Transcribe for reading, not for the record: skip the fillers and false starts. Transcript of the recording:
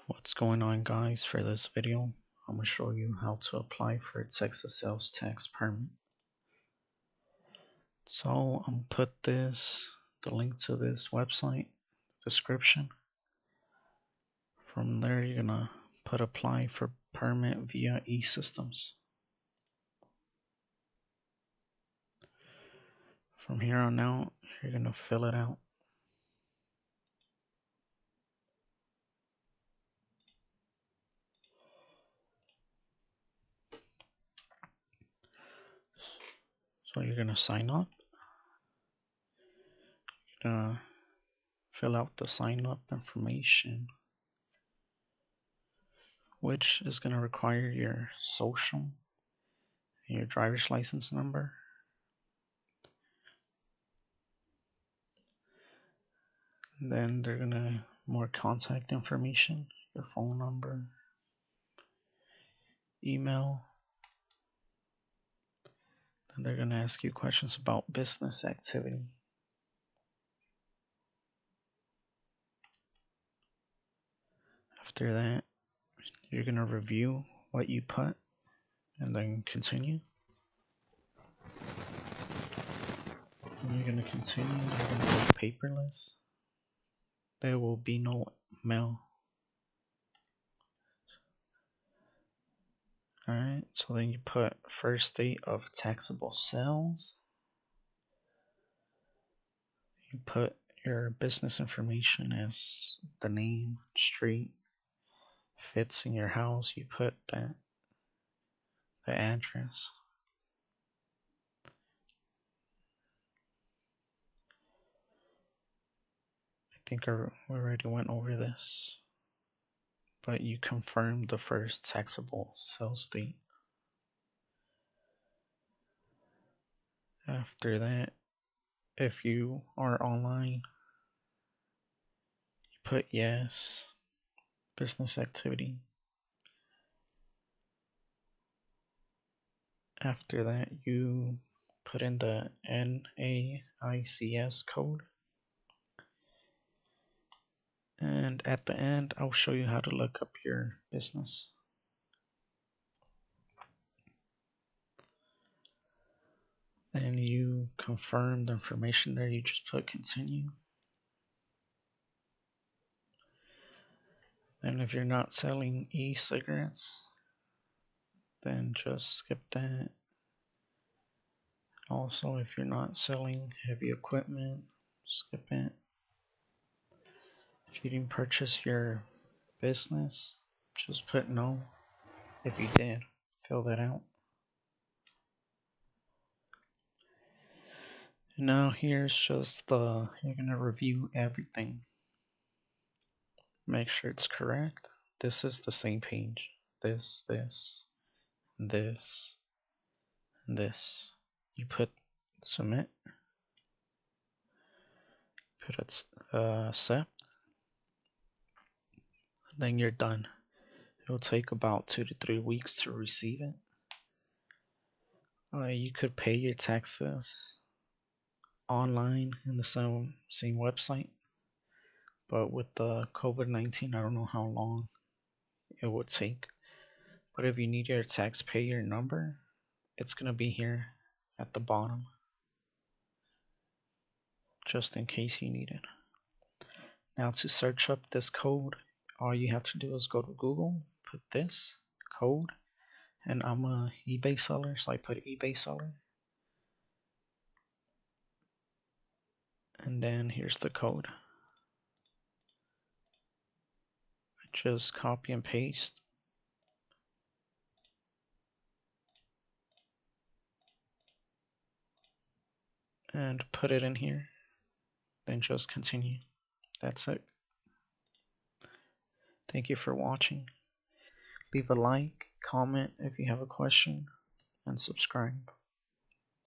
What's going on, guys? For this video I'm going to show you how to apply for a Texas sales tax permit. So I'm put the link to this website description. From there you're gonna put apply for permit via eSystems. From here on out you're gonna fill it out. So you're gonna sign up. You're gonna fill out the sign up information, which is gonna require your social and your driver's license number. And then they're gonna more contact information, your phone number, email. Then they're gonna ask you questions about business activity. After that, you're gonna review what you put and then continue. And you're gonna continue, you're gonna go paperless. There will be no mail. Alright, so then you put first date of taxable sales. You put your business information as the name, street, fits in your house. You put the address. I think we already went over this, but you confirm the first taxable sales date. After that, if you are online, you put yes, business activity. After that, you put in the NAICS code. And at the end, I'll show you how to look up your business. Then you confirm the information there, you just put continue. And if you're not selling e-cigarettes, then just skip that. Also, if you're not selling heavy equipment, skip it. If you didn't purchase your business, just put no. If you did, fill that out. Now here's just you're gonna review everything. Make sure it's correct. This is the same page. This, and this. You put submit. Put it accept. Then you're done. It will take about 2 to 3 weeks to receive it. You could pay your taxes online in the same website, but with the COVID-19, I don't know how long it would take. But if you need your taxpayer number, it's gonna be here at the bottom, just in case you need it. Now to search up this code, all you have to do is go to Google, put this code, and I'm a eBay seller, so I put eBay seller. And then here's the code. Just copy and paste. And put it in here. Then just continue. That's it. Thank you for watching. Leave a like, comment if you have a question, and subscribe.